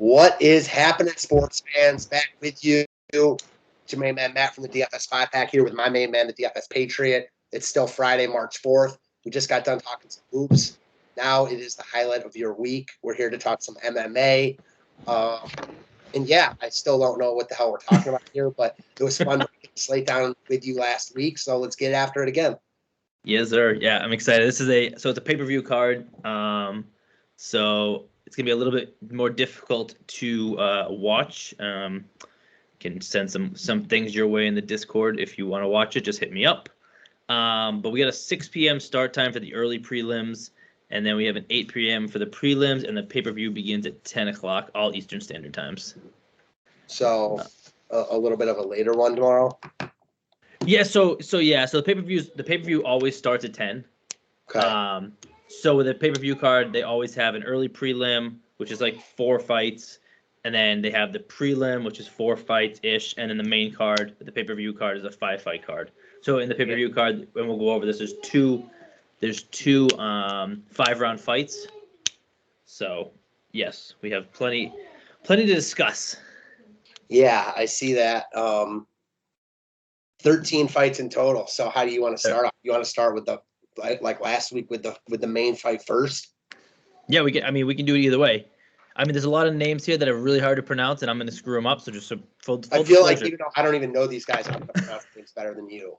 What is happening, sports fans? Back with you. It's your main man, Matt, from the DFS 5-pack here with my main man, the DFS Patriot. It's still Friday, March 4th. We just got done talking some hoops. Now it is the highlight of your week. We're here to talk some MMA. And yeah, I still don't know what the hell we're talking about here, but it was fun to slate down with you last week. So let's get after it again. Yes, sir. Yeah, I'm excited. It's a pay-per-view card. So it's gonna be a little bit more difficult to watch. Can send some things your way in the Discord if you want to watch it. Just hit me up. But we got a 6 p.m. start time for the early prelims, and then we have an 8 p.m. for the prelims, and the pay-per-view begins at 10 o'clock, all Eastern Standard Times. So a little bit of a later one tomorrow. Yeah. So the pay-per-view always starts at 10. Okay. So with a pay-per-view card, they always have an early prelim, which is like 4 fights. And then they have the prelim, which is 4 fights-ish. And then the main card, the pay-per-view card, is a 5-fight card. So in the pay-per-view card, and we'll go over this, there's two 5-round fights. So, yes, we have plenty to discuss. Yeah, I see that. 13 fights in total. So how do you want to start off? You want to start with the like last week with the main fight first? Yeah, we can do it either way. I mean, there's a lot of names here that are really hard to pronounce, and I'm going to screw them up. So just full I feel like even though I don't even know these guys, I'm going to pronounce things better than you.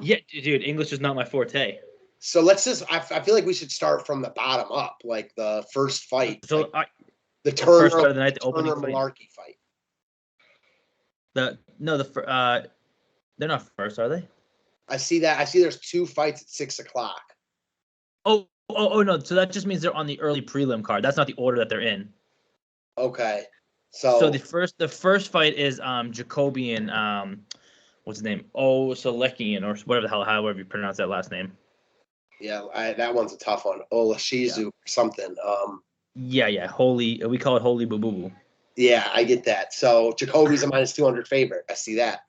Yeah, dude, English is not my forte. So let's just. I feel like we should start from the bottom up, like the first fight. So the Turner, first fight of the night, the opening Malarkey fight. They're not first, are they? I see that. I see there's 2 fights at 6 o'clock. Oh no! So that just means they're on the early prelim card. That's not the order that they're in. Okay. So the first fight is Jacobian, what's his name? Selekian or whatever the hell, however you pronounce that last name. Yeah, that one's a tough one. Olashizu or something. Yeah. We call it Holy Boo Boo Boo. Yeah, I get that. So Jacoby's a -200 favorite. I see that.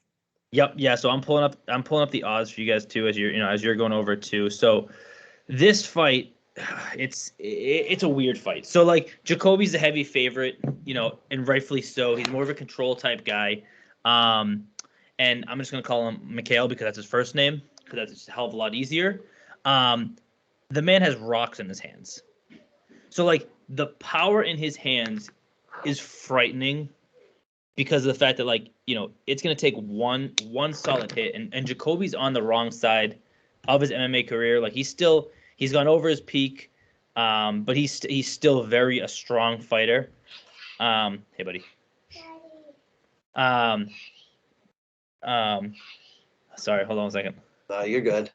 Yep. Yeah. So I'm pulling up the odds for you guys too as you're going over it too. So this fight, it's a weird fight. So like Jacoby's a heavy favorite, and rightfully so. He's more of a control type guy. And I'm just gonna call him Mikhail because that's his first name, because that's just a hell of a lot easier. The man has rocks in his hands. So like the power in his hands is frightening because of the fact that it's gonna take one solid hit, and Jacoby's on the wrong side of his MMA career. Like he's gone over his peak, but he's still very a strong fighter. Hey buddy. Sorry, hold on a second. No, you're good.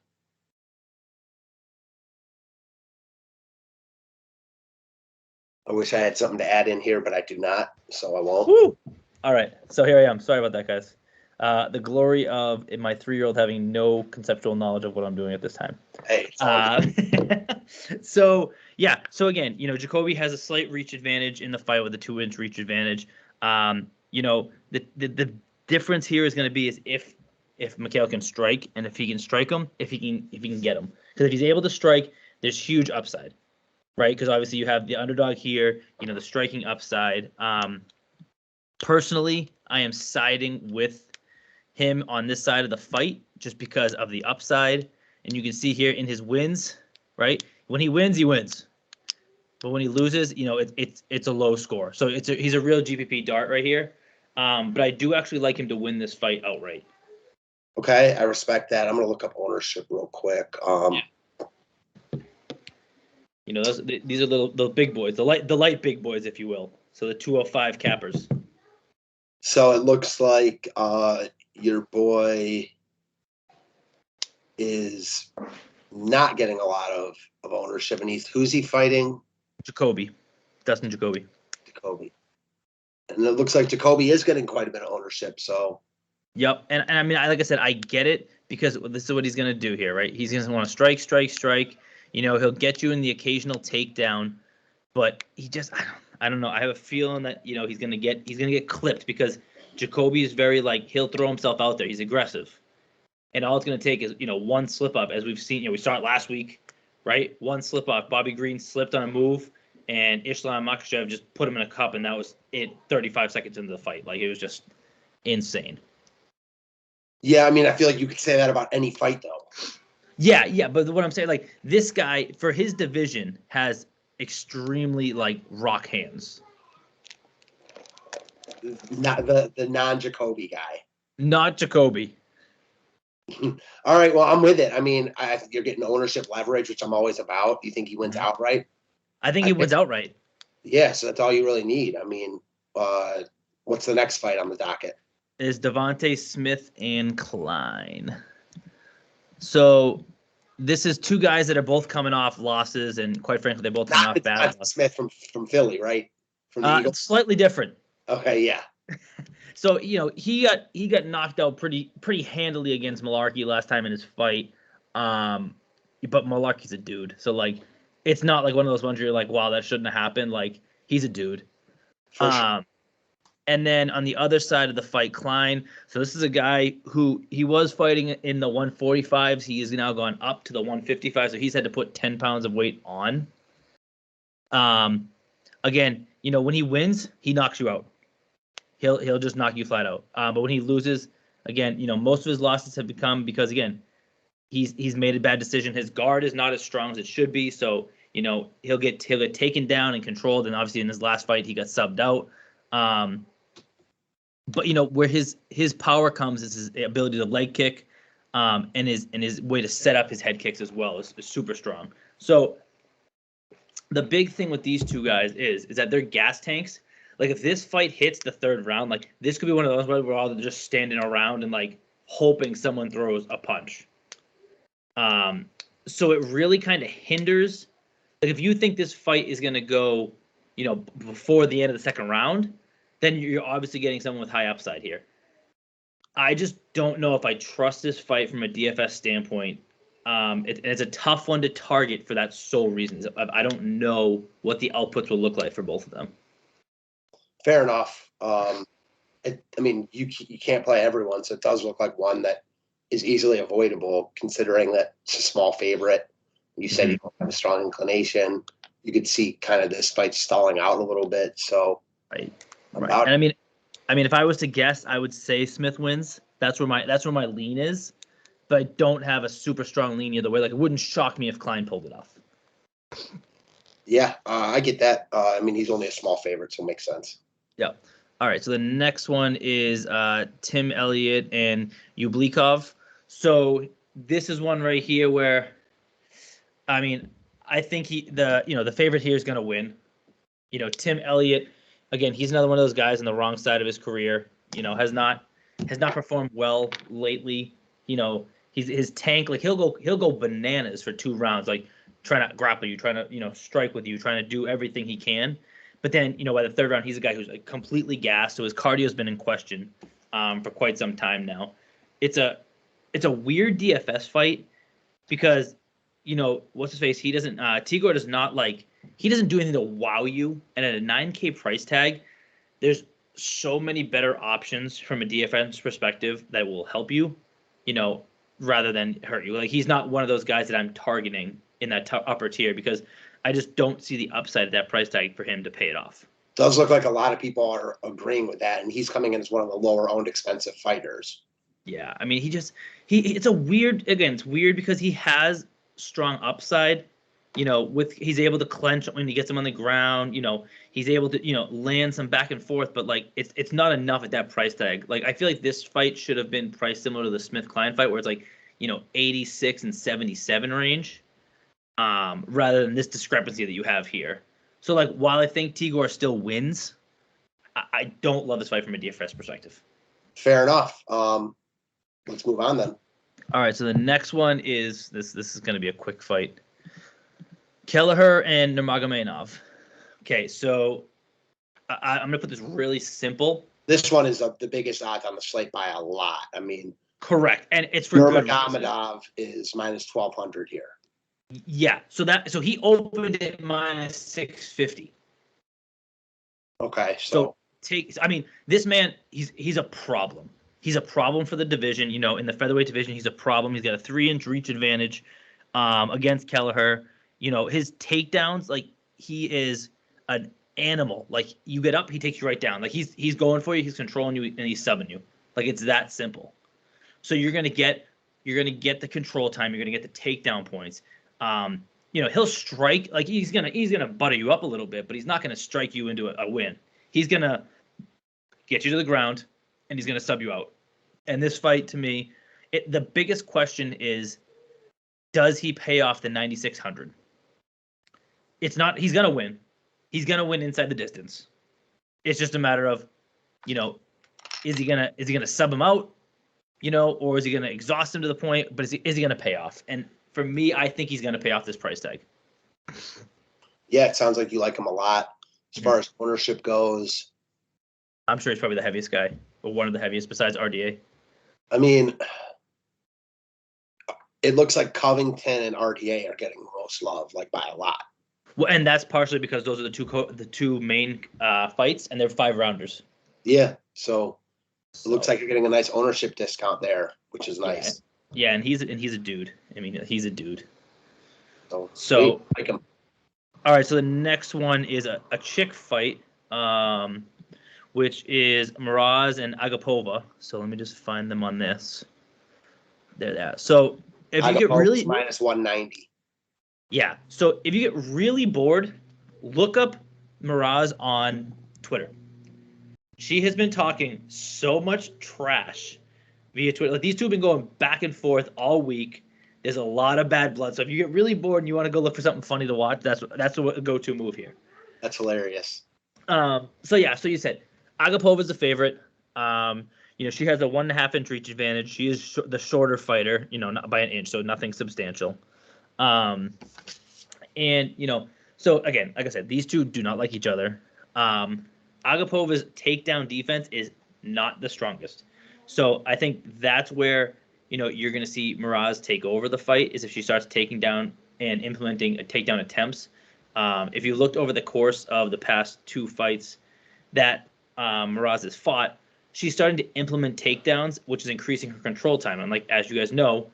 I wish I had something to add in here, but I do not, so I won't. Woo! All right, so here I am. Sorry about that, guys. The glory of my 3-year-old having no conceptual knowledge of what I'm doing at this time. Hey. So again, Jacoby has a slight reach advantage in the fight with a 2-inch reach advantage. The difference here is going to be is if Mikhail can strike, and if he can strike him, if he can get him. Because if he's able to strike, there's huge upside, right? Because obviously you have the underdog here, the striking upside. Personally, I am siding with him on this side of the fight just because of the upside. And you can see here in his wins, right? When he wins, he wins. But when he loses, it's a low score. So he's a real GPP dart right here. But I do actually like him to win this fight outright. Okay, I respect that. I'm going to look up ownership real quick. These are the big boys, the light big boys, if you will. So the 205 cappers. So it looks like your boy is not getting a lot of ownership, and who's he fighting? Dustin Jacoby. And it looks like Jacoby is getting quite a bit of ownership. So. Yep, and I mean, like I said, I get it because this is what he's gonna do here, right? He's gonna want to strike. He'll get you in the occasional takedown, but he just I don't know. I have a feeling that he's gonna get clipped because Jacoby is very he'll throw himself out there. He's aggressive, and all it's gonna take is one slip up, as we've seen. We saw it last week, right? One slip up. Bobby Green slipped on a move, and Islam Makhachev just put him in a cup, and that was it 35 seconds into the fight. Like, it was just insane. Yeah, I mean, I feel like you could say that about any fight, though. Yeah, but what I'm saying, like, this guy, for his division, has extremely, like, rock hands. Not the non-Jacoby guy. Not Jacoby. All right, well, I'm with it. I mean, I think you're getting ownership leverage, which I'm always about. You think he wins outright? I think he wins outright. Yeah, so that's all you really need. I mean, what's the next fight on the docket? Is Devonte Smith and Klein. So this is two guys that are both coming off losses, and quite frankly, they're both coming off bad losses. Smith from Philly, right? From the Eagles? Slightly different. Okay, yeah. So, you know, he got knocked out pretty handily against Malarkey last time in his fight. But Malarkey's a dude. So, like, it's not like one of those ones where you're like, wow, that shouldn't have happened. Like, he's a dude. For sure. And then on the other side of the fight, Klein. So this is a guy who he was fighting in the 145s. He is now gone up to the 155. So he's had to put 10 pounds of weight on. Again, you know, when he wins, he knocks you out. He'll just knock you flat out. But when he loses, again, you know, most of his losses have become because, again, he's made a bad decision. His guard is not as strong as it should be. So, you know, he'll get taken down and controlled. And obviously in his last fight, he got subbed out. But, you know, where his power comes is his ability to leg kick, and his way to set up his head kicks as well is super strong. So the big thing with these two guys is that they're gas tanks. Like, if this fight hits the third round, like, this could be one of those where we're all just standing around and, like, hoping someone throws a punch. So it really kind of hinders. Like, if you think this fight is going to go, you know, before the end of the second round, then you're obviously getting someone with high upside here. I just don't know if I trust this fight from a DFS standpoint. It's a tough one to target for that sole reason. I don't know what the outputs will look like for both of them. Fair enough. I mean, you can't play everyone, so it does look like one that is easily avoidable, considering that it's a small favorite. You said you don't have a strong inclination. You could see kind of this fight stalling out a little bit. So, right. And I mean, if I was to guess, I would say Smith wins. That's where my lean is, but I don't have a super strong lean either way. Like, it wouldn't shock me if Klein pulled it off. Yeah, I get that. I mean, he's only a small favorite, so it makes sense. Yeah. All right. So the next one is Tim Elliott and Ublikov. So this is one right here where, I mean, I think the favorite here is going to win. You know, Tim Elliott, again, he's another one of those guys on the wrong side of his career. You know, has not performed well lately. You know, his tank, like, he'll go bananas for 2 rounds, like trying to grapple you, trying to, you know, strike with you, trying to do everything he can. But then, you know, by the third round, he's a guy who's, like, completely gassed. So his cardio's been in question for quite some time now. It's a weird DFS fight because, you know, what's his face? He doesn't Tigor does not, like, he doesn't do anything to wow you. And at a 9K price tag, there's so many better options from a DFS perspective that will help you, you know, rather than hurt you. Like, he's not one of those guys that I'm targeting in that upper tier because I just don't see the upside of that price tag for him to pay it off. Does look like a lot of people are agreeing with that, and he's coming in as one of the lower-owned expensive fighters. Yeah, I mean, it's weird because he has strong upside. You know, he's able to clench when he gets him on the ground. You know, he's able to, you know, land some back and forth, but, like, it's not enough at that price tag. Like, I feel like this fight should have been priced similar to the Smith-Klein fight, where it's like, you know, 86 and 77 range. Rather than this discrepancy that you have here. So, like, while I think Tigor still wins, I don't love this fight from a DFS perspective. Fair enough. Let's move on then. All right, so the next one is this is going to be a quick fight. Kelleher and Nirmagamenov. Okay, so I'm going to put this really simple. This one is the biggest odds on the slate by a lot. I mean, correct, and it's for Nurmagomedov is minus 1,200 here. Yeah, so he opened at minus 650. Okay, I mean, this man, he's a problem. He's a problem for the division. You know, in the featherweight division, he's a problem. He's got a 3-inch reach advantage against Kelleher. You know, his takedowns, like, he is an animal. Like, you get up, he takes you right down. Like, he's going for you, he's controlling you, and he's subbing you. Like, it's that simple. So you're gonna get the control time, you're gonna get the takedown points. He'll strike, like he's gonna butter you up a little bit, but he's not gonna strike you into a win. He's gonna get you to the ground, and he's gonna sub you out. And this fight, to me, the biggest question is, does he pay off the 9,600? It's not. He's gonna win. He's gonna win inside the distance. It's just a matter of, is he gonna sub him out, or is he gonna exhaust him to the point? But is he gonna pay off? And for me, I think he's gonna pay off this price tag. Yeah, it sounds like you like him a lot. As far as ownership goes, I'm sure he's probably the heaviest guy, or one of the heaviest besides RDA. I mean, it looks like Covington and RDA are getting the most love, like by a lot. Well, and that's partially because those are the two main fights, and they're 5-rounders. Yeah, so it looks like you're getting a nice ownership discount there, which is nice. Yeah, and he's a dude. I mean, he's a dude. So like him. All right, so the next one is a chick fight, which is Marazz and Agapova. So let me just find them on this. There they are. So if you get really minus 190. Yeah. So if you get really bored, look up Marazz on Twitter. She has been talking so much trash via Twitter. Like, these two have been going back and forth all week. There's a lot of bad blood. So if you get really bored and you want to go look for something funny to watch, that's the go-to move here. That's hilarious. So you said Agapova's the favorite. She has a 1.5-inch reach advantage. She is the shorter fighter, not by an inch, so nothing substantial. So again, like I said, these two do not like each other. Agapova's takedown defense is not the strongest. So I think that's where, you're going to see Marazz take over the fight, is if she starts taking down and implementing takedown attempts. If you looked over the course of the past 2 fights that Marazz has fought, she's starting to implement takedowns, which is increasing her control time. And as you guys know,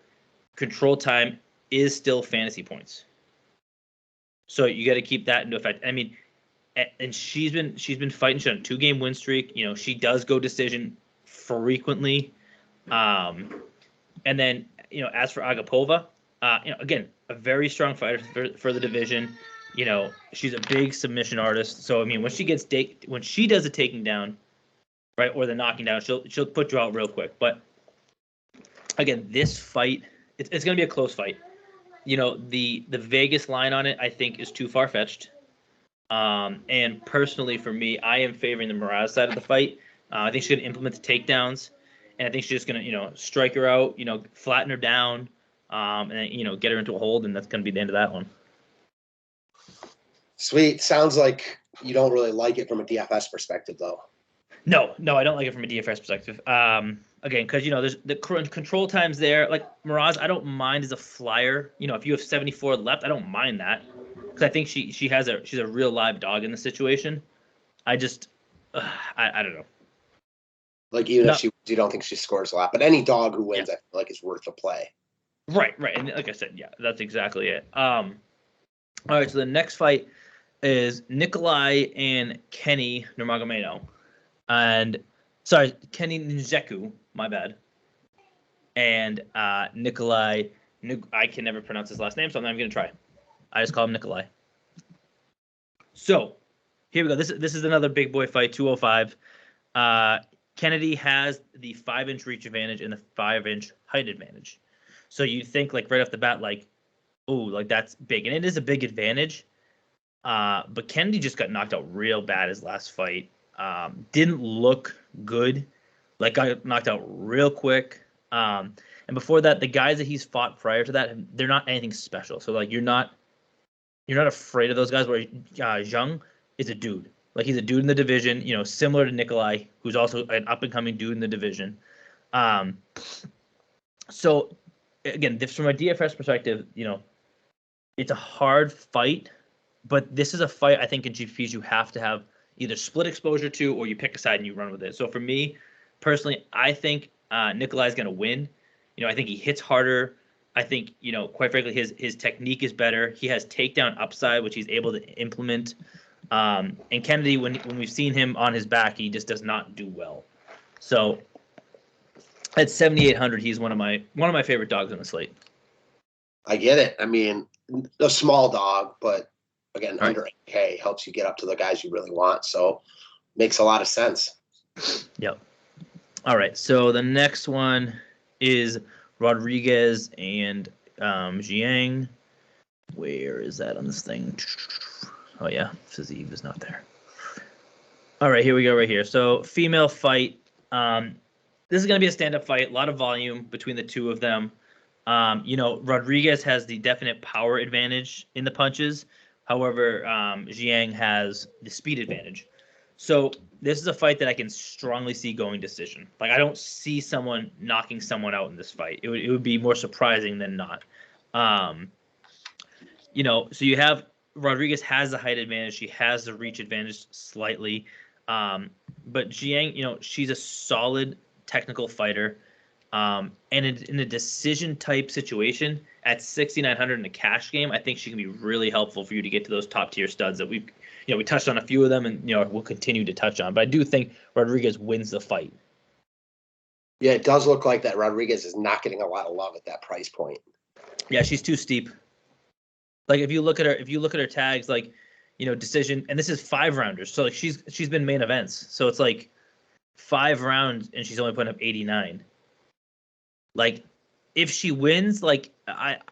control time is still fantasy points. So you got to keep that into effect. I mean, and she's been fighting. She's on a 2-game win streak. She does go decision frequently. And then, as for Agapova, again, a very strong fighter for the division. She's a big submission artist. So I mean, when she does a taking down, right, or the knocking down, she'll put you out real quick. But again, this fight, it's going to be a close fight. The Vegas line on it, I think, is too far-fetched. And personally, for me, I am favoring the Marazz side of the fight. I think she's going to implement the takedowns, and I think she's just going to, strike her out, flatten her down, and then, get her into a hold, and that's going to be the end of that one. Sweet. Sounds like you don't really like it from a DFS perspective, though. No, I don't like it from a DFS perspective. Again, because there's the control times there. Like Marazz, I don't mind as a flyer. If you have 74 left, I don't mind that, because I think she's a real live dog in the situation. I just, I don't know. Like, even if you don't think she scores a lot, but any dog who wins, I feel like is worth a play. Right, and like I said, yeah, that's exactly it. All right, so the next fight is Nikolai and Kenny Nurmagomedov. And Kenny Nzeku, my bad. And Nikolai, I can never pronounce his last name, so I'm not even going to try. I just call him Nikolai. So, here we go. This is another big boy fight, 205. Kennedy has the 5-inch reach advantage and the 5-inch height advantage. So you think, right off the bat, that's big. And it is a big advantage. But Kennedy just got knocked out real bad his last fight. Didn't look good. Got knocked out real quick. And before that, the guys that he's fought prior to that, they're not anything special. So you're not afraid of those guys. Where Zhang is a dude. He's a dude in the division. Similar to Nikolai, who's also an up and coming dude in the division. So again, from a DFS perspective, it's a hard fight, but this is a fight I think in GPPs you have to have either split exposure to, or you pick a side and you run with it. So for me, personally, I think Nikolai's going to win. I think he hits harder. I think, quite frankly, his technique is better. He has takedown upside, which he's able to implement. And Kennedy, when we've seen him on his back, he just does not do well. So at 7,800, he's one of my favorite dogs on the slate. I get it. I mean, a small dog, but again, Right. under 8K helps you get up to the guys you really want. So makes a lot of sense. Yep. All right. So the next one is Rodriguez and Jiang. Where is that on this thing? Oh, yeah. Fiziev is not there. All right. Here we go right here. So female fight. This is going to be a stand-up fight. A lot of volume between the two of them. Rodriguez has the definite power advantage in the punches. However, Jiang has the speed advantage. So this is a fight that I can strongly see going decision. Like, I don't see someone knocking someone out in this fight. It would be more surprising than not. So you have Rodriguez has the height advantage. She has the reach advantage slightly. But Jiang, she's a solid technical fighter. And in a decision type situation at 6,900 in a cash game, I think she can be really helpful for you to get to those top tier studs that we touched on a few of them, and we'll continue to touch on. But I do think Rodriguez wins the fight. Yeah, it does look like that Rodriguez is not getting a lot of love at that price point. Yeah, she's too steep. Like if you look at her tags, like decision, and this is 5-rounders, so like she's been main events, so it's like 5 rounds, and she's only putting up 89. Like, if she wins, like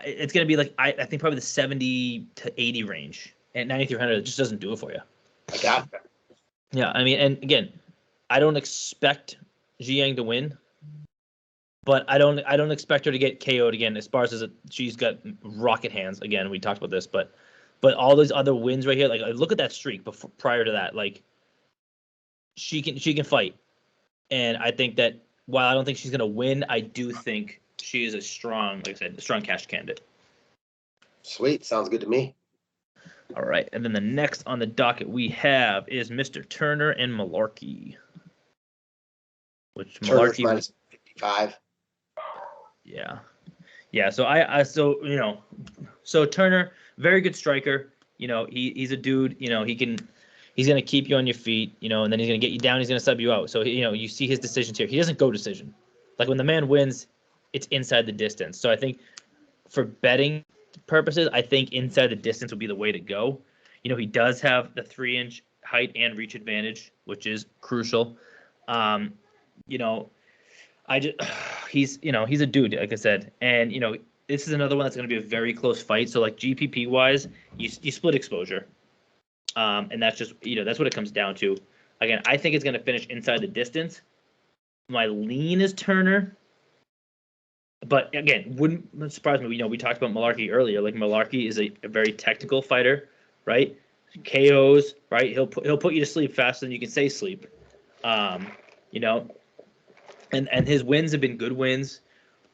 it's gonna be like I think probably the 70 to 80 range. At 9,300, it just doesn't do it for you. I got that. Yeah, I mean, and again, I don't expect Jiang to win, but I don't expect her to get KO'd again. As far as she's got rocket hands. Again, we talked about this, but all those other wins right here, like look at that streak prior to that. Like she can fight, and I think that while I don't think she's gonna win, I do think she is a strong cash candidate. Sweet, sounds good to me. All right, and then the next on the docket we have is Mr. Turner and Malarkey. Which Turner's Malarkey minus 55. Yeah. So Turner, very good striker. He's a dude. He's gonna keep you on your feet. And then he's gonna get you down. He's gonna sub you out. So you see his decisions here. He doesn't go decision. Like when the man wins, it's inside the distance. So I think for betting purposes, I think inside the distance would be the way to go. He does have the 3-inch height and reach advantage, which is crucial. He's a dude, like I said, and this is another one that's going to be a very close fight. So like GPP wise, you split exposure, and that's just that's what it comes down to. Again, I think it's going to finish inside the distance. My lean is Turner. But again, wouldn't surprise me. We talked about Malarkey earlier. Like Malarkey is a very technical fighter, right? KOs, right? He'll put you to sleep faster than you can say sleep. And his wins have been good wins,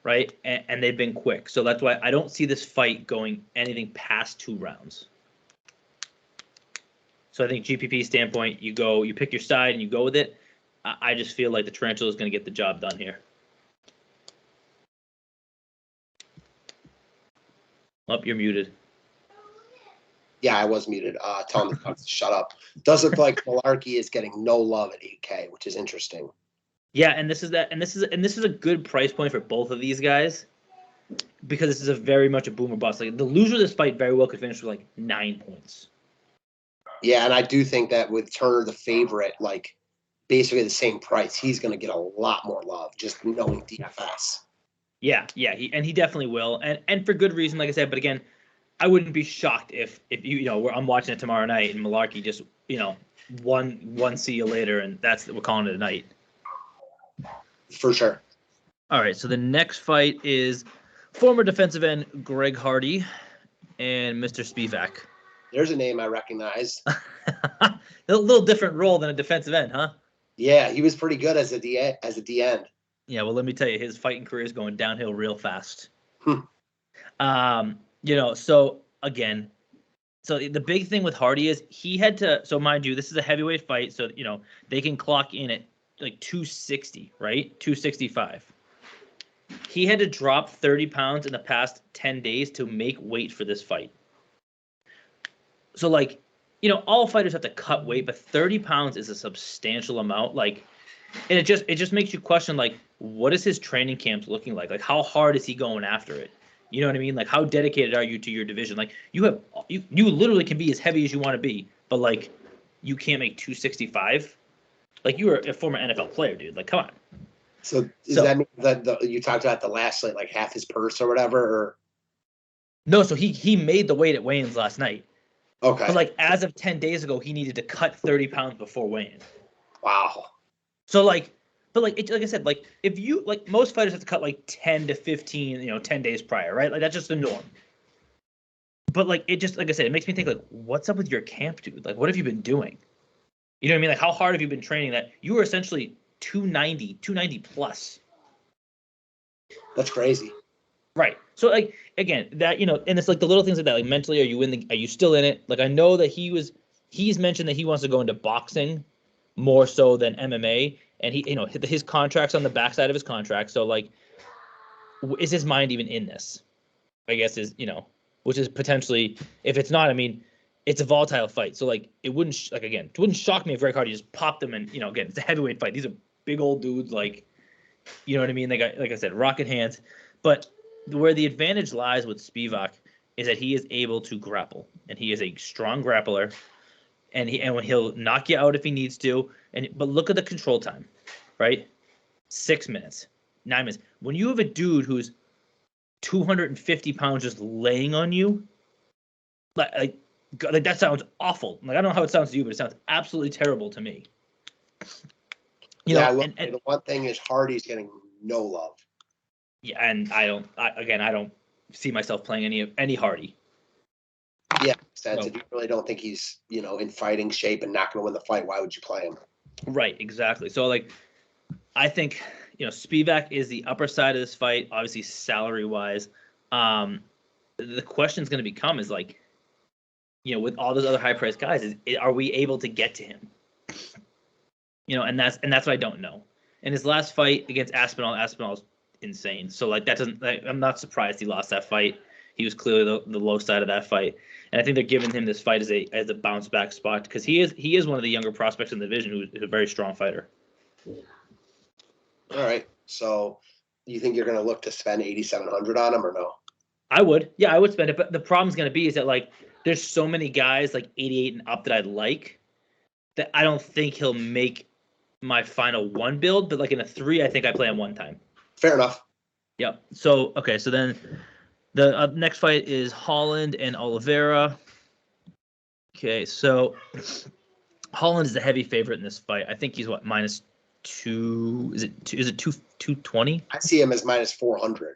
right? And they've been quick. So that's why I don't see this fight going anything past 2 rounds. So I think GPP standpoint, you pick your side and you go with it. I just feel like the Tarantula is going to get the job done here. Oh, you're muted. Yeah, I was muted. Telling me to shut up. Does look like Malarkey is getting no love at 8K, which is interesting. Yeah, and this is a good price point for both of these guys because this is a very much a boomer bust. Like the loser of this fight very well could finish with like 9 points. Yeah, and I do think that with Turner the favorite, like basically the same price, he's going to get a lot more love just knowing DFS. Yeah, he definitely will, and for good reason, like I said. But again, I wouldn't be shocked if I'm watching it tomorrow night and Malarkey just one see you later, and we're calling it a night. For sure. All right, so the next fight is former defensive end Greg Hardy and Mr. Spivak. There's a name I recognize. A little different role than a defensive end, huh? Yeah, he was pretty good as a D end. Yeah, well, let me tell you, his fighting career is going downhill real fast. So again, the big thing with Hardy is he had to. So mind you, this is a heavyweight fight, so they can clock in at like 260, right? 265. He had to drop 30 pounds in the past 10 days to make weight for this fight. So like, all fighters have to cut weight, but 30 pounds is a substantial amount. Like, and it just makes you question, like, what is his training camps looking like? Like, how hard is he going after it? You know what I mean? Like, how dedicated are you to your division? Like, you literally can be as heavy as you want to be, but like, you can't make 265. Like, you were a former NFL player, dude. Like, come on. So does that mean that you talked about the last like half his purse or whatever? Or no, so he made the weight at weigh-ins last night. Okay. But like as of 10 days ago, he needed to cut 30 pounds before weigh-in. Wow. So like, but like like I said, like if you like most fighters have to cut like 10 to 15, 10 days prior, right? Like that's just the norm. But like it just like I said, it makes me think like, what's up with your camp, dude? Like what have you been doing? You know what I mean? Like how hard have you been training that you were essentially 290 plus? That's crazy. Right. So like again, that and it's like the little things like that. Like mentally, are you still in it? Like I know that he's mentioned that he wants to go into boxing more so than MMA, and he his contract's on the backside of his contract. So like, is his mind even in this? I guess which is potentially, if it's not, I mean, it's a volatile fight. So like it wouldn't shock me if Greg Hardy just popped him, and again, it's a heavyweight fight. These are big old dudes, like you know what I mean. They got, like I said, rocket hands, but where the advantage lies with Spivak is that he is able to grapple, and he is a strong grappler, and he'll knock you out if he needs to. But look at the control time, right? 6 minutes, 9 minutes. When you have a dude who's 250 pounds just laying on you, like that sounds awful. Like I don't know how it sounds to you, but it sounds absolutely terrible to me. The one thing is Hardy's getting no love. Yeah, and I don't see myself playing any Hardy. Yeah, sense. If you really don't think he's, in fighting shape and not going to win the fight, why would you play him? Right, exactly. So like, I think Spivak is the upper side of this fight, obviously salary wise. The question is going to become is like, with all those other high priced guys, are we able to get to him? And that's what I don't know. And his last fight against Aspinall's insane. So like I'm not surprised he lost that fight. He was clearly the low side of that fight, and I think they're giving him this fight as a bounce back spot because he is one of the younger prospects in the division who's a very strong fighter. All right, so you think you're going to look to spend $8,700 on him or no? I would spend it, but the problem's going to be is that like there's so many guys like 88 and up that I'd like that I don't think he'll make my final one build, but like in a 3, I think I play him one time. Fair enough. Yep. So then the next fight is Holland and Oliveira. Okay, so Holland is the heavy favorite in this fight. I think he's what, -2? Is it 220? I see him as -400.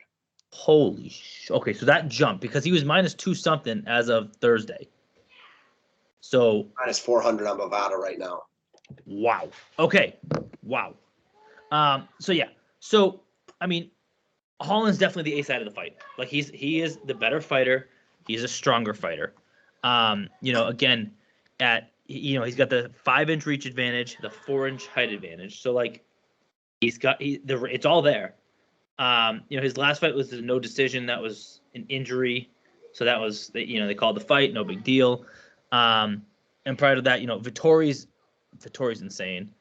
Holy okay, so that jumped because he was -2 something as of Thursday. So -400 on Bovada right now. Wow. Okay. Wow. So yeah. So I mean, Holland's definitely the A side of the fight. Like he is the better fighter. He's a stronger fighter. Again, he's got the 5-inch reach advantage, the 4-inch height advantage. So like, it's all there. His last fight was a no decision. That was an injury. So that was they called the fight, no big deal. And prior to that, Vittori's insane.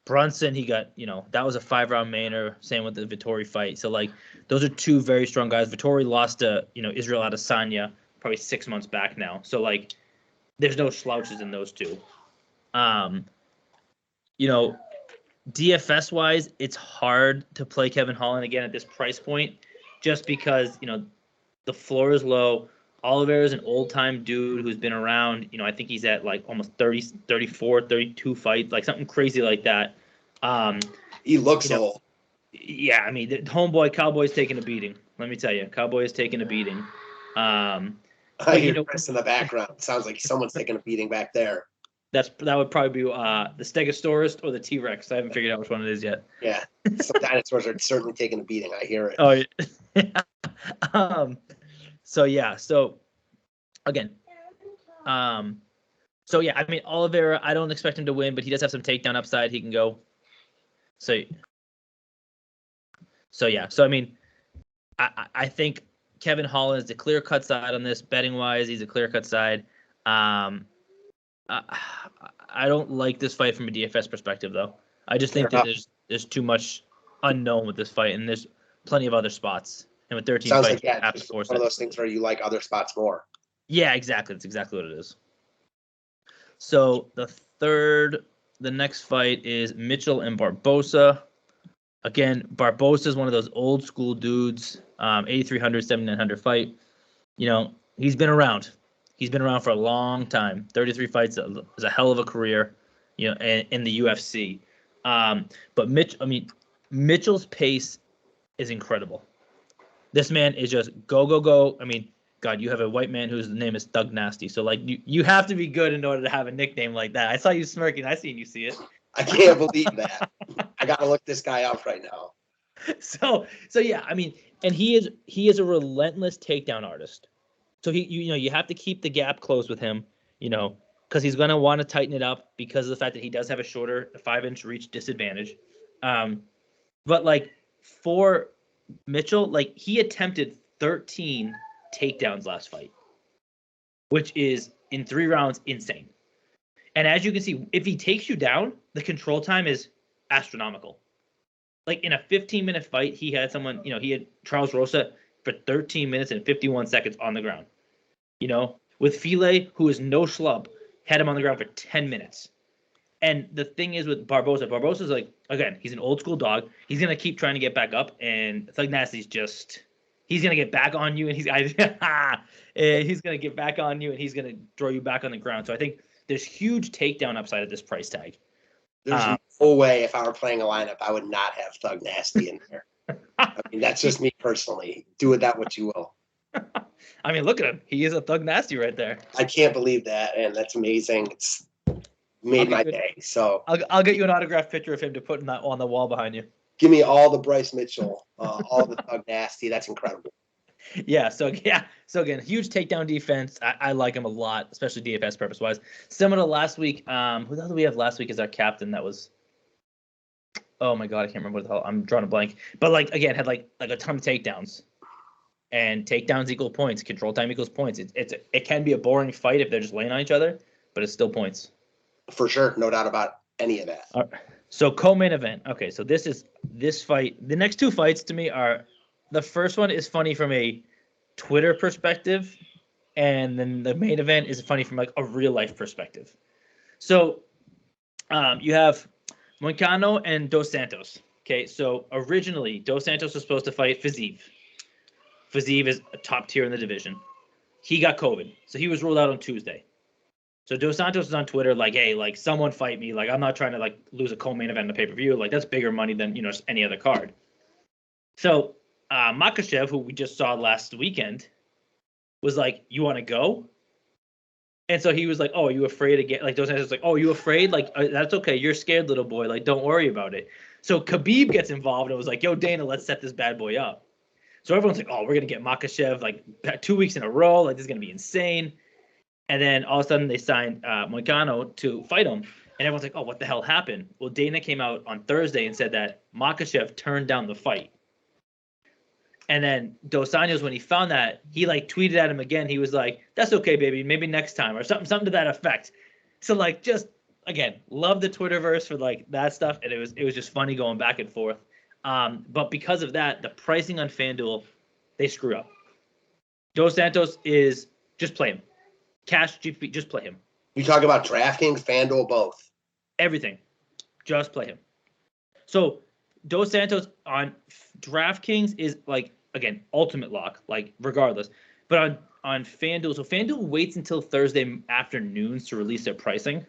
Brunson, he got, that was a 5-round mainer. Same with the Vittori fight. So, like, those are two very strong guys. Vittori lost to, Israel Adesanya probably 6 months back now. So, like, there's no slouches in those two. DFS-wise, it's hard to play Kevin Holland again at this price point just because, the floor is low. Oliveira is an old-time dude who's been around. I think he's at like almost 30, 34, 32 fights, like something crazy like that. He looks old. Yeah, I mean, the homeboy Cowboy's taking a beating. Let me tell you, Cowboy is taking a beating. I hear Chris in the background. Sounds like someone's taking a beating back there. That would probably be the Stegosaurus or the T-Rex. I haven't figured out which one it is yet. Yeah, some dinosaurs are certainly taking a beating. I hear it. Oh, yeah. So yeah, so again, so yeah, I mean Oliveira, I don't expect him to win, but he does have some takedown upside. He can go. So yeah, so I mean, I think Kevin Holland is the clear cut side on this betting wise. He's a clear cut side. I don't like this fight from a DFS perspective, though. I just think that there's too much unknown with this fight, and there's plenty of other spots. And with 13 Sounds fights, like just one of those things where you like other spots more. Yeah, exactly. That's exactly what it is. So the next fight is Mitchell and Barbosa. Again, Barbosa is one of those old school dudes. 8,300, 7,900 fight. You know, he's been around. He's been around for a long time. 33 fights is a hell of a career, you know, in the UFC. But Mitchell's pace is incredible. This man is just go, go, go. I mean, God, you have a white man whose name is Thug Nasty. So, like, you have to be good in order to have a nickname like that. I saw you smirking. I seen you see it. I can't believe that. I got to look this guy up right now. So yeah, I mean, and he is a relentless takedown artist. So you have to keep the gap closed with him, you know, because he's going to want to tighten it up because of the fact that he does have a shorter 5-inch reach disadvantage. But like for Mitchell, like he attempted 13 takedowns last fight, which is in 3 rounds insane. And as you can see, if he takes you down, the control time is astronomical. Like in a 15-minute fight, he had Charles Rosa for 13 minutes and 51 seconds on the ground. You know, with File, who is no schlub, had him on the ground for 10 minutes. And the thing is with Barbosa's like, again, he's an old school dog. He's going to keep trying to get back up. And Thug Nasty's he's going to get back on you. And he's going to get back on you and he's going to throw you back on the ground. So I think there's huge takedown upside at this price tag. There's no way if I were playing a lineup, I would not have Thug Nasty in there. I mean, that's just me personally. Do with that what you will. I mean, look at him. He is a Thug Nasty right there. I can't believe that, and that's amazing. It's made my day. So I'll get you an autographed picture of him to put on the wall behind you. Give me all the Bryce Mitchell, all the Thug Nasty. That's incredible. Yeah. So again, huge takedown defense. I like him a lot, especially DFS purpose wise. Similar to last week. Who the hell did we have last week as our captain? That was. Oh my God, I can't remember what the hell. I'm drawing a blank. But like again, had like a ton of takedowns. And takedowns equal points. Control time equals points. It can be a boring fight if they're just laying on each other, but it's still points. For sure, no doubt about any of that. All right. So co-main event. Okay, so this fight. The next 2 fights to me are, the first one is funny from a Twitter perspective, and then the main event is funny from like a real life perspective. So, you have Monkano and Dos Santos. Okay, so originally Dos Santos was supposed to fight Fiziev. Fiziev is a top tier in the division. He got COVID, so he was ruled out on Tuesday. So Dos Santos is on Twitter like, hey, like someone fight me. Like I'm not trying to like lose a co-main event in the pay-per-view. Like that's bigger money than just any other card. So Makhachev, who we just saw last weekend, was like, you want to go? And so he was like, oh, are you afraid again? Like Dos Santos was like, oh, are you afraid? Like that's okay. You're scared, little boy. Like don't worry about it. So Khabib gets involved and was like, yo, Dana, let's set this bad boy up. So everyone's like, oh, we're going to get Makhachev like 2 weeks in a row. Like, this is going to be insane. And then all of a sudden they signed Monkano to fight him. And everyone's like, oh, what the hell happened? Well, Dana came out on Thursday and said that Makhachev turned down the fight. And then Dos Anjos, when he found that, he like tweeted at him again. He was like, that's okay, baby. Maybe next time or something to that effect. So like just, again, love the Twitterverse for like that stuff. And it was just funny going back and forth. But because of that, the pricing on FanDuel, they screw up. Dos Santos is just play him. Cash GP, just play him. You talk about DraftKings, FanDuel, both. Everything. Just play him. So Dos Santos on DraftKings is like, again, ultimate lock, like regardless. But on FanDuel, so FanDuel waits until Thursday afternoons to release their pricing.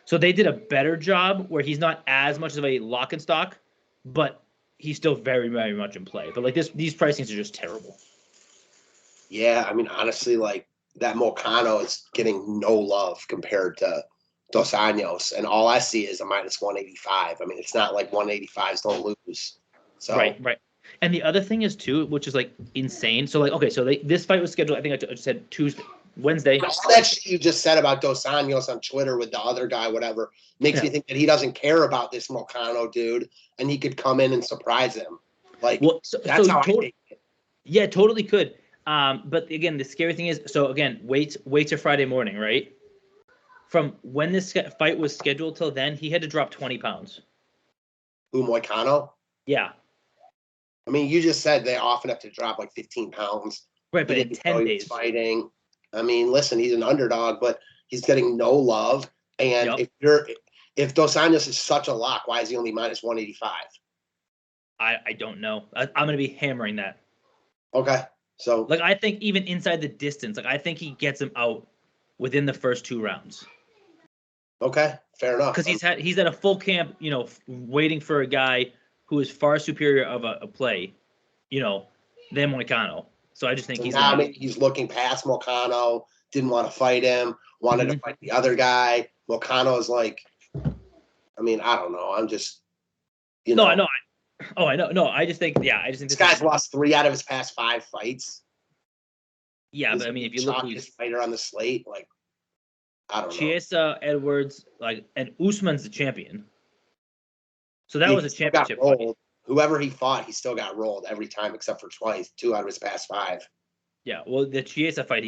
So they did a better job where he's not as much of a lock and stock, but he's still very, very much in play. But like these pricings are just terrible. Yeah, I mean, honestly, like that Moncano is getting no love compared to Dos Anjos, and all I see is a minus 185. I mean, it's not like 185s don't lose. So Right. And the other thing is too, which is like insane. So like, okay, so this fight was scheduled. I think I just said Wednesday. All that shit you just said about Dos Anjos on Twitter with the other guy, whatever, makes me think that he doesn't care about this Moncano dude, and he could come in and surprise him. Like, that's how I take it. Yeah, totally could. But again, the scary thing is, so again, weights are Friday morning, right? from when this fight was scheduled till then, he had to drop 20 pounds. Moicano? Yeah. I mean, you just said they often have to drop like 15 pounds. Right, but in 10 days. Fighting. I mean, listen, he's an underdog, but he's getting no love. And if Dos Santos is such a lock, why is he only minus 185? I don't know. I'm going to be hammering that. Okay. So, like, I think even inside the distance, like, I think he gets him out within the first 2 rounds. Okay, fair enough. Because he's at a full camp, waiting for a guy who is far superior of a play, than Moicano. So I just think he's looking past Moicano, didn't want to fight him, wanted to fight the other guy. Moicano is like, I mean, I don't know. I'm just, No, I know. I know. No, I just think this guy's lost 3 out of his past 5 fights. Yeah, but I mean, if you look at this fighter on the slate, like, I don't know. Chiesa, Edwards, and Usman's the champion. So that was a championship fight. Whoever he fought, he still got rolled every time except for twice, 2 out of his past 5. Yeah, well, the Chiesa fight,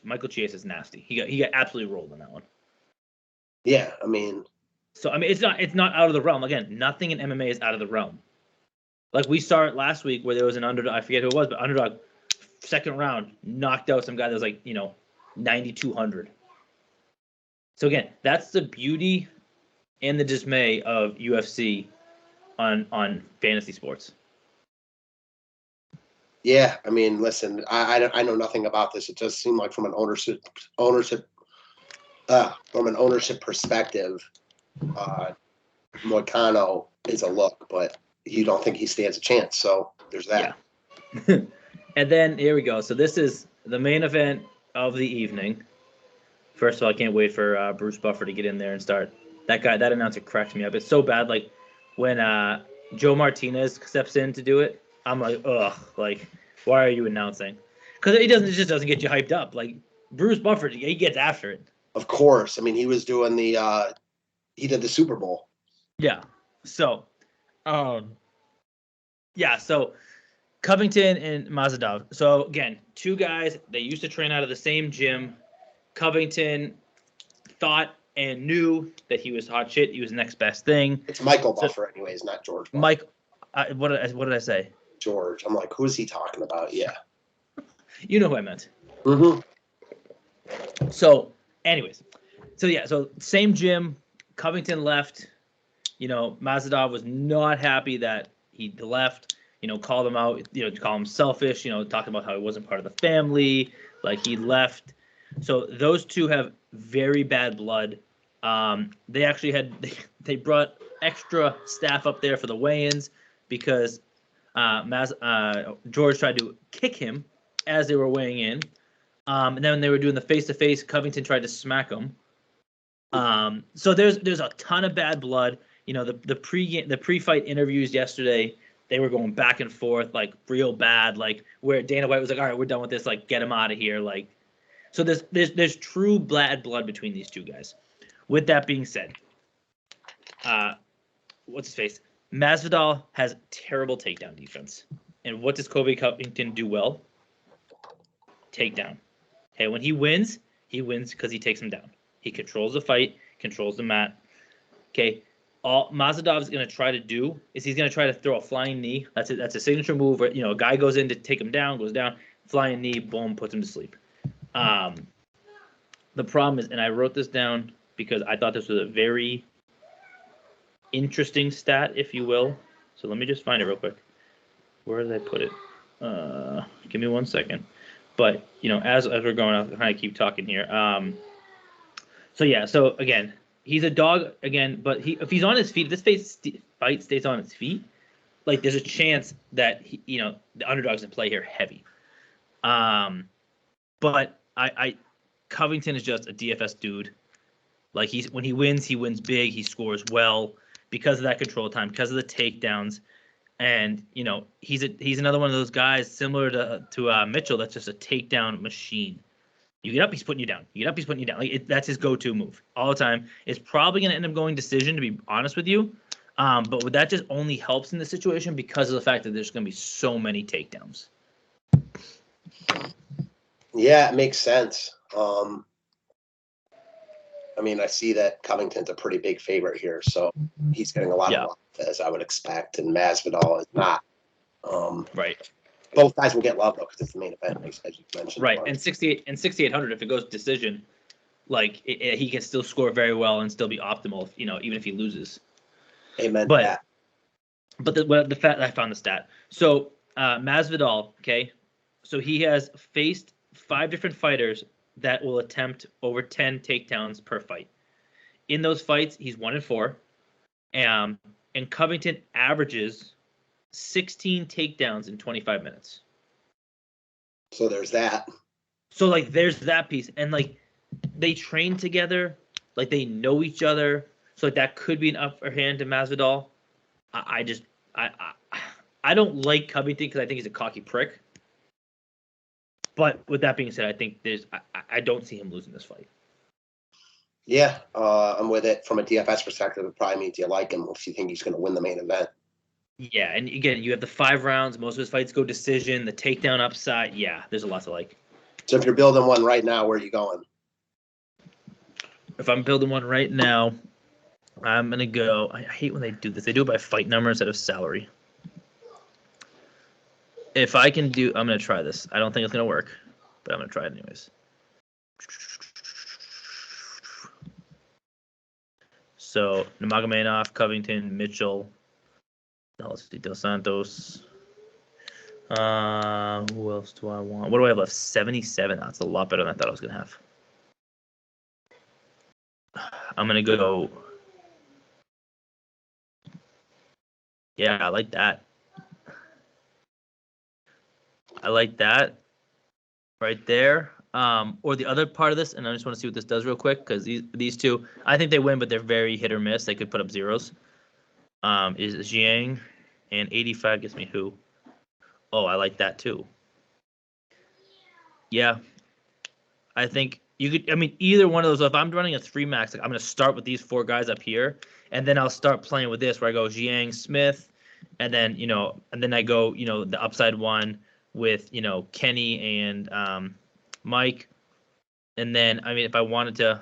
Michael Chiesa's nasty. He got absolutely rolled in that one. Yeah, I mean. So I mean, it's not out of the realm. Again, nothing in MMA is out of the realm. Like we saw it last week where there was an underdog. I forget who it was, but underdog, second round, knocked out some guy that was 9,200. So again, that's the beauty and the dismay of UFC on fantasy sports. Yeah, I mean, listen, I know nothing about this. It does seem like from an ownership perspective, Moicano is a look, but you don't think he stands a chance. So there's that. Yeah. And then here we go. So this is the main event of the evening. First of all, I can't wait for Bruce Buffer to get in there and start. That announcer cracks me up. It's so bad. Like when Joe Martinez steps in to do it, I'm like, ugh, like, why are you announcing? Because it just doesn't get you hyped up. Like Bruce Buffer, he gets after it. Of course. I mean, he was doing he did the Super Bowl. Yeah. So, so Covington and Mazzadav. So again, 2 guys, they used to train out of the same gym. Covington thought and knew that he was hot shit. He was the next best thing. It's Michael Buffer, anyways, not George Buffer. Mike, what did I say? George. I'm like, who's he talking about? Yeah. You know who I meant. Mm-hmm. So, anyways. So same gym. Covington left. Mazzadav was not happy that he left. Called him out. Call him selfish. Talking about how he wasn't part of the family. Like he left. So those 2 have very bad blood. They actually they brought extra staff up there for the weigh-ins because George tried to kick him as they were weighing in. And then when they were doing the face-to-face, Covington tried to smack him. So there's a ton of bad blood. The pre-fight interviews yesterday, they were going back and forth like real bad, like where Dana White was like, all right, we're done with this, like get him out of here, like. So there's true bad blood between these 2 guys. With that being said, what's his face? Masvidal has terrible takedown defense. And what does Colby Covington do well? Takedown. Okay, when he wins because he takes him down. He controls the fight, controls the mat. Okay, all Mazzadav is going to try to do is he's going to try to throw a flying knee. That's a signature move where a guy goes in to take him down, goes down, flying knee, boom, puts him to sleep. The problem is, and I wrote this down because I thought this was a very interesting stat, if you will. So let me just find it real quick. Where did I put it? Give me 1 second. But as we're going, I'll kind of keep talking here. So again, he's a dog again, but if he's on his feet, if this fight stays on its feet, like there's a chance that the underdog's in play here heavy. But Covington is just a DFS dude. Like when he wins big. He scores well because of that control time, because of the takedowns, and he's another one of those guys similar to Mitchell that's just a takedown machine. You get up, he's putting you down. You get up, he's putting you down. Like that's his go-to move all the time. It's probably going to end up going decision, to be honest with you. But that just only helps in this situation because of the fact that there's going to be so many takedowns. Yeah, it makes sense. I mean, I see that Covington's a pretty big favorite here, so he's getting a lot of love, as I would expect, and Masvidal is not. Right. Both guys will get love, though, because it's the main event, as you mentioned. Right, and 6,800, if it goes decision, like he can still score very well and still be optimal, even if he loses. Amen. But the fact I found the stat. So Masvidal, okay, so he has faced 5 different fighters that will attempt over 10 takedowns per fight. In those fights, he's 1-4, and Covington averages 16 takedowns in 25 minutes. So there's that. So like there's that piece, and like they train together, like they know each other, so like, that could be an upper hand to Masvidal. I don't like Covington because I think he's a cocky prick. But with that being said, I think I don't see him losing this fight. Yeah, I'm with it. From a DFS perspective, it probably means you like him if you think he's going to win the main event. Yeah, and again, you have the 5 rounds. Most of his fights go decision. The takedown upside, yeah, there's a lot to like. So if you're building one right now, where are you going? If I'm building one right now, I'm going to go. I hate when they do this. They do it by fight number instead of salary. If I can do, I'm going to try this. I don't think it's going to work, but I'm going to try it anyways. So, Nurmagomedov, Covington, Mitchell, let's see, Dos Santos. Who else do I want? What do I have left? 77. That's a lot better than I thought I was going to have. I'm going to go. Yeah, I like that. I like that right there. Or the other part of this, and I just want to see what this does real quick, because these two, I think they win, but they're very hit or miss. They could put up zeros. Is Jiang, and 85 gets me who? Oh, I like that too. Yeah. I think you could, I mean, either one of those, if I'm running a 3 max, like I'm going to start with these 4 guys up here, and then I'll start playing with this where I go Jiang, Smith, and then, and then I go, the upside one with, Kenny and Mike. And then, I mean, if I wanted to,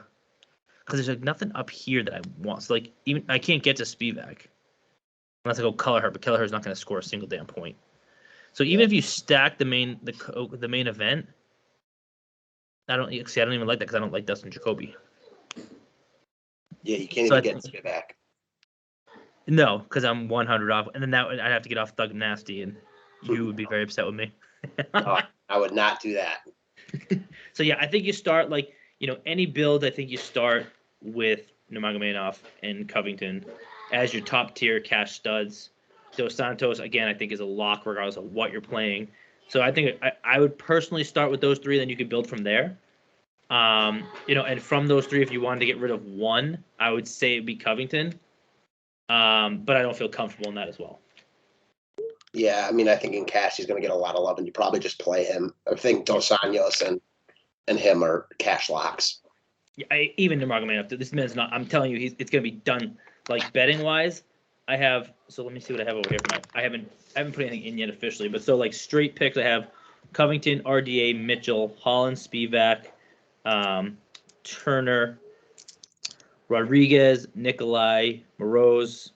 because there's like nothing up here that I want. So, like, even I can't get to Spivak unless I go Kelleher, but Kelleher's not going to score a single damn point. So even if you stack the main event, I don't even like that because I don't like Dustin Jacoby. Yeah, you can't even get Spivak. No, because I'm 100 off, and then I'd have to get off Thug Nasty, and you would be very upset with me. No, I would not do that. So yeah, I think you start like any build. I think you start with Nurmagomedov and Covington as your top tier cash studs. Dos Santos again, I think is a lock regardless of what you're playing. So I think I would personally start with those 3, then you can build from there. And from those 3, if you wanted to get rid of one, I would say it'd be Covington. But I don't feel comfortable in that as well. Yeah, I mean, I think in cash he's going to get a lot of love, and you probably just play him. I think Dos Anjos and him are cash locks. Yeah, even Nurmagomedov, this man's not. I'm telling you, it's going to be done. Like betting wise, I have. So let me see what I have over here. I haven't put anything in yet officially, but so like straight picks, I have Covington, RDA, Mitchell, Holland, Spivak, Turner, Rodriguez, Nikolai, Marazz.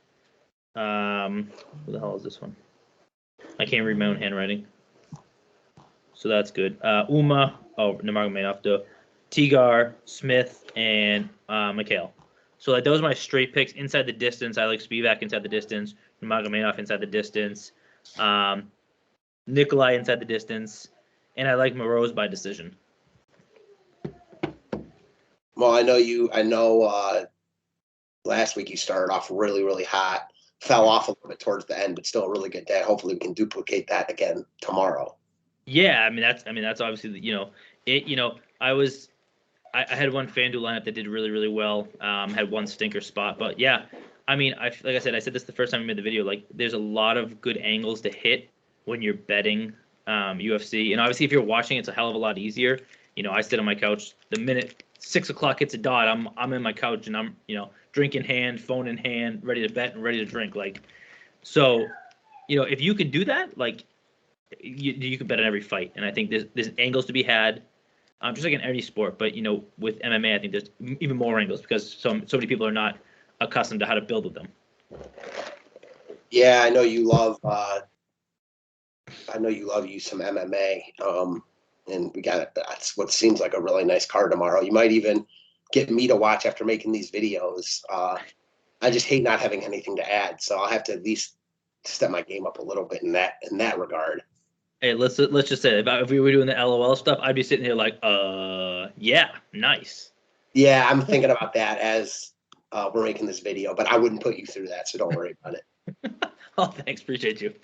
Who the hell is this one? I can't read my own handwriting. So that's good. Mma, Nurmagomedov, Tigar, Smith, and Mikhail. So like those are my straight picks inside the distance. I like Spivak inside the distance, Nurmagomedov inside the distance, Nikolai inside the distance, and I like Marazz by decision. Well, I know last week you started off really, really hot. Fell off a little bit towards the end, but still a really good day. Hopefully we can duplicate that again tomorrow. Yeah, I mean that's obviously I had one FanDuel lineup that did really, really well. Had one stinker spot, but yeah, I mean like I said this the first time we made the video. Like there's a lot of good angles to hit when you're betting UFC, and obviously if you're watching, it's a hell of a lot easier. I sit on my couch the minute 6 o'clock hits a dot. I'm in my couch and I'm drink in hand, phone in hand, ready to bet and ready to drink. Like, so, if you could do that, like, you could bet on every fight. And I think there's angles to be had. Just like in any sport, but with MMA, I think there's even more angles because so many people are not accustomed to how to build with them. Yeah, I know you love. I know you love you some MMA. And we got that's what seems like a really nice card tomorrow. You might even get me to watch after making these videos. I just hate not having anything to add, so I'll have to at least step my game up a little bit in that regard. Hey, let's just say if we were doing the LOL stuff, I'd be sitting here like, yeah, nice. Yeah, I'm thinking about that as we're making this video, but I wouldn't put you through that, so don't worry about it. Oh, thanks, appreciate you.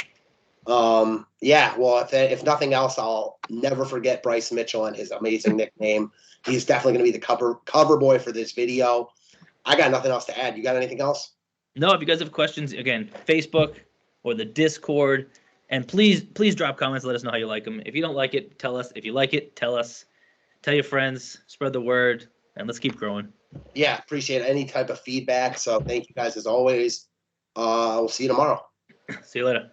Yeah, well, if nothing else, I'll never forget Bryce Mitchell and his amazing nickname. He's definitely going to be the cover boy for this video. I got nothing else to add. You got anything else? No, if you guys have questions, again, Facebook or the Discord, and please drop comments. Let us know how you like them. If you don't like it, tell us. If you like it, tell us. Tell your friends. Spread the word, and let's keep growing. Yeah, appreciate any type of feedback. So thank you guys as always. We'll see you tomorrow. See you later.